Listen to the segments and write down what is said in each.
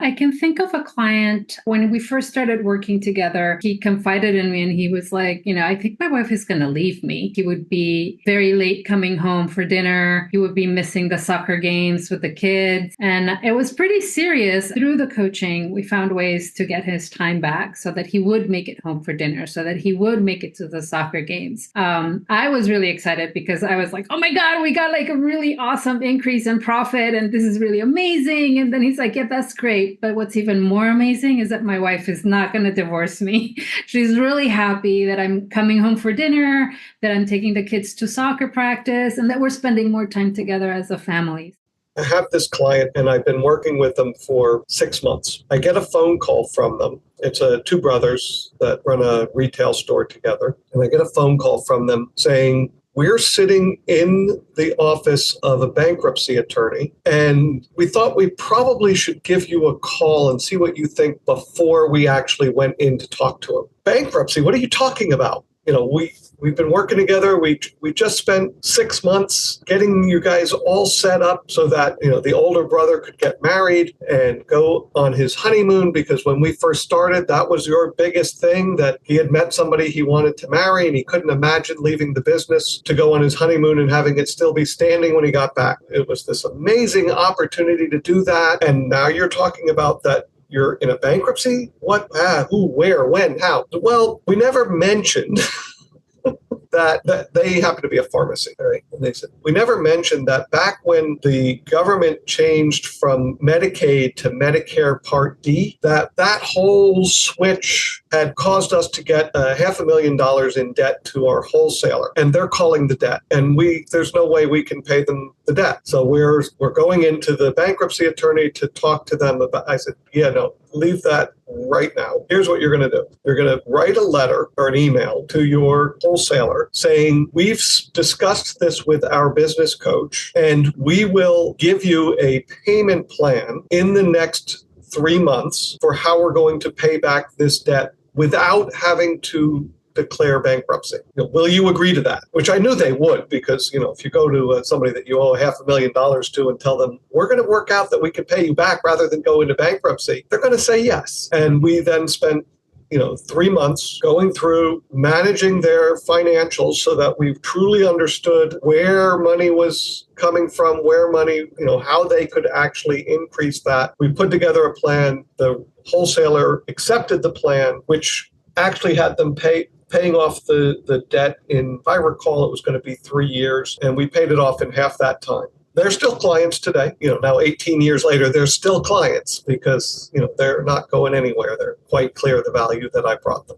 I can think of a client when we first started working together. He confided in me and he was like, I think my wife is going to leave me. He would be very late coming home for dinner. He would be missing the soccer games with the kids. And it was pretty serious. Through the coaching, we found ways to get his time back so that he would make it home for dinner, so that he would make it to the soccer games. I was really excited because I was like, oh my God, we got like a really awesome increase in profit and this is really amazing. And then he's like, yeah, that's great. But what's even more amazing is that my wife is not going to divorce me. She's really happy that I'm coming home for dinner, that I'm taking the kids to soccer practice, and that we're spending more time together as a family. I have this client and I've been working with them for 6 months. I get a phone call from them. It's two brothers that run a retail store together. And I get a phone call from them saying, we're sitting in the office of a bankruptcy attorney, and we thought we probably should give you a call and see what you think before we actually went in to talk to him. Bankruptcy? What are you talking about? We've been working together. We just spent 6 months getting you guys all set up so that, the older brother could get married and go on his honeymoon, because when we first started, that was your biggest thing, that he had met somebody he wanted to marry and he couldn't imagine leaving the business to go on his honeymoon and having it still be standing when he got back. It was this amazing opportunity to do that. And now you're talking about that you're in a bankruptcy? What? Who, where, when, how? Well, we never mentioned that they happen to be a pharmacy, right? And they said, we never mentioned that back when the government changed from Medicaid to Medicare Part D, that whole switch had caused us to get $500,000 in debt to our wholesaler, and they're calling the debt, and there's no way we can pay them the debt. So we're going into the bankruptcy attorney to talk to them about. I said, yeah, no, leave that right now. Here's what you're going to do. You're going to write a letter or an email to your wholesaler saying, we've discussed this with our business coach, and we will give you a payment plan in the next 3 months for how we're going to pay back this debt without having to declare bankruptcy. Will you agree to that? Which I knew they would, because, if you go to somebody that you owe $500,000 to and tell them, we're going to work out that we can pay you back rather than go into bankruptcy, they're going to say yes. And we then spent 3 months going through managing their financials so that we've truly understood where money was coming from, where money, how they could actually increase that. We put together a plan. The wholesaler accepted the plan, which actually had them paying off the debt in, if I recall, it was going to be 3 years, and we paid it off in half that time. They're still clients today. Now 18 years later, they're still clients because, they're not going anywhere. They're quite clear of the value that I brought them.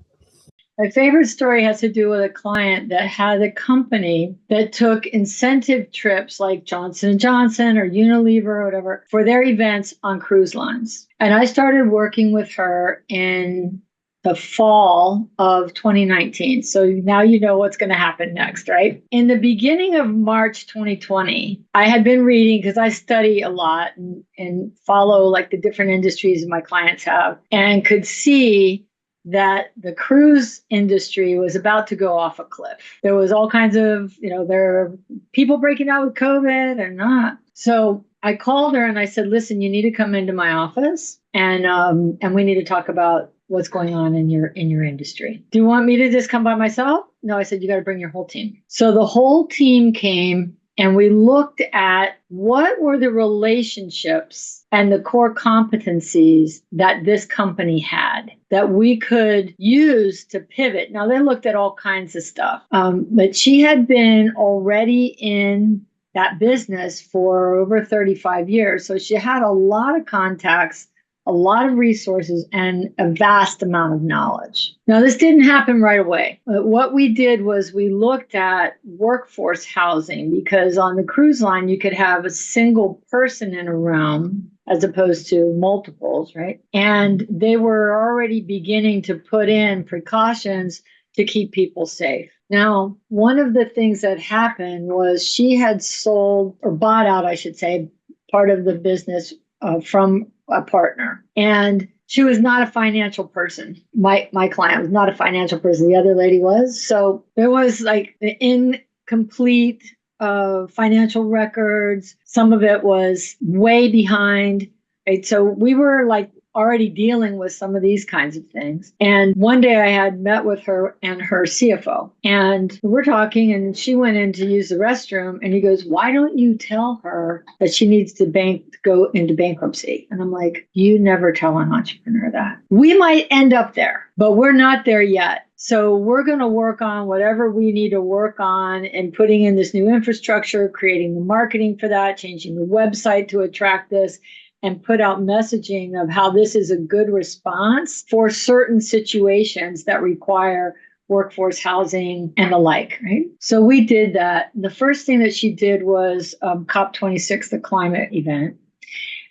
My favorite story has to do with a client that had a company that took incentive trips like Johnson & Johnson or Unilever or whatever for their events on cruise lines. And I started working with her in the fall of 2019. So now you know what's going to happen next, right? In the beginning of March 2020, I had been reading, because I study a lot and follow like the different industries my clients have, and could see that the cruise industry was about to go off a cliff. There was all kinds of, there are people breaking out with COVID or not. So I called her and I said, listen, you need to come into my office and we need to talk about what's going on in your industry. Do you want me to just come by myself? No, I said, you got to bring your whole team. So the whole team came and we looked at what were the relationships and the core competencies that this company had that we could use to pivot. Now, they looked at all kinds of stuff, but she had been already in that business for over 35 years. So she had a lot of contacts, a lot of resources, and a vast amount of knowledge. Now, this didn't happen right away. But what we did was we looked at workforce housing, because on the cruise line, you could have a single person in a room as opposed to multiples, right? And they were already beginning to put in precautions to keep people safe. Now, one of the things that happened was she had sold, or bought out, I should say, part of the business from a partner. And she was not a financial person. My client was not a financial person. The other lady was. So there was like the incomplete financial records. Some of it was way behind. Right? So we were like already dealing with some of these kinds of things. And one day I had met with her and her CFO, and we're talking, and she went in to use the restroom, and he goes, "Why don't you tell her that she needs to go into bankruptcy?" And I'm like, "You never tell an entrepreneur that." We might end up there, but we're not there yet. So we're going to work on whatever we need to work on and putting in this new infrastructure, creating the marketing for that, changing the website to attract this, and put out messaging of how this is a good response for certain situations that require workforce housing and the like, right? So we did that. The first thing that she did was COP26, the climate event.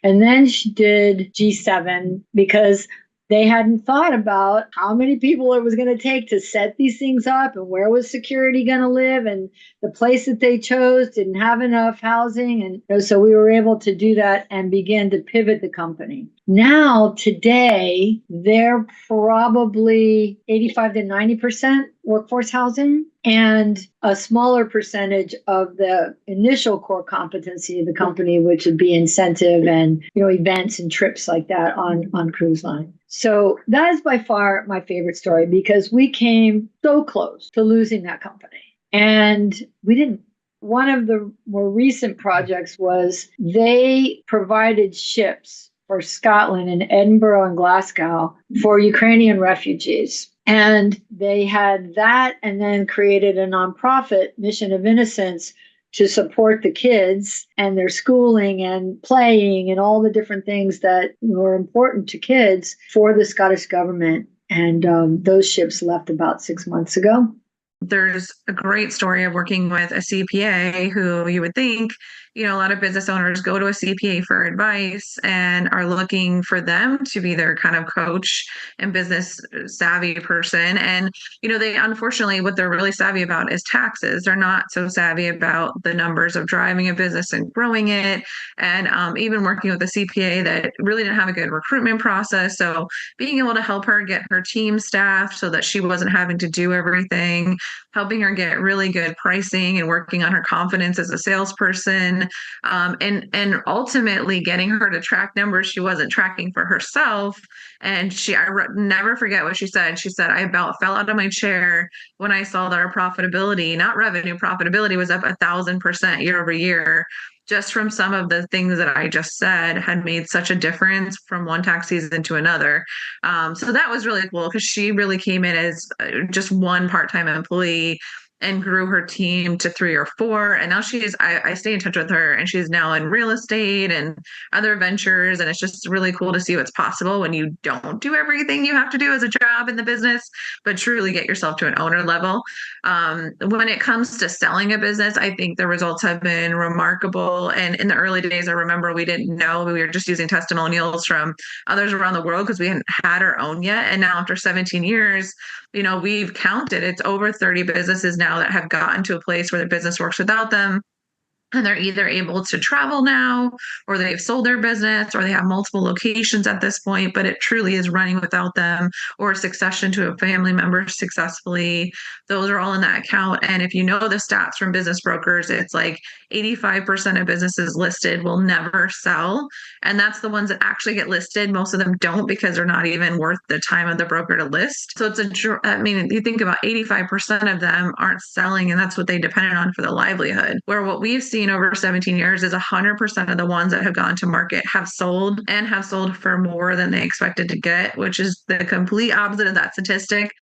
And then she did G7 because they hadn't thought about how many people it was going to take to set these things up and where was security going to live, and the place that they chose didn't have enough housing. And so we were able to do that and begin to pivot the company. Now, today, they're probably 85 to 90% workforce housing, and a smaller percentage of the initial core competency of the company, which would be incentive and events and trips like that on cruise line. So that is by far my favorite story, because we came so close to losing that company. And we didn't. One of the more recent projects was they provided ships for Scotland and Edinburgh and Glasgow for Ukrainian refugees. And they had that, and then created a nonprofit, Mission of Innocence, to support the kids and their schooling and playing and all the different things that were important to kids for the Scottish government. And those ships left about 6 months ago. There's a great story of working with a CPA who you would think, a lot of business owners go to a CPA for advice and are looking for them to be their kind of coach and business savvy person. And, they unfortunately, what they're really savvy about is taxes. They're not so savvy about the numbers of driving a business and growing it. And even working with a CPA that really didn't have a good recruitment process. So being able to help her get her team staffed so that she wasn't having to do everything, helping her get really good pricing and working on her confidence as a salesperson, and ultimately getting her to track numbers she wasn't tracking for herself. And never forget what she said. She said, "I about fell out of my chair when I saw that our profitability, not revenue, profitability was up 1,000% year over year. Just from some of the things that I just said had made such a difference from one tax season to another." So that was really cool, because she really came in as just one part-time employee and grew her team to 3 or 4. And now I stay in touch with her, and she's now in real estate and other ventures. And it's just really cool to see what's possible when you don't do everything you have to do as a job in the business, but truly get yourself to an owner level. When it comes to selling a business, I think the results have been remarkable. And in the early days, I remember we didn't know, we were just using testimonials from others around the world because we hadn't had our own yet. And now after 17 years, we've counted, it's over 30 businesses now that have gotten to a place where the business works without them. And they're either able to travel now, or they've sold their business, or they have multiple locations at this point, but it truly is running without them, or succession to a family member successfully. Those are all in that account. And if you know the stats from business brokers, it's like 85% of businesses listed will never sell. And that's the ones that actually get listed. Most of them don't, because they're not even worth the time of the broker to list. So you think about 85% of them aren't selling, and that's what they depended on for the livelihood. Where what we've seen over 17 years is 100% of the ones that have gone to market have sold, and have sold for more than they expected to get, which is the complete opposite of that statistic.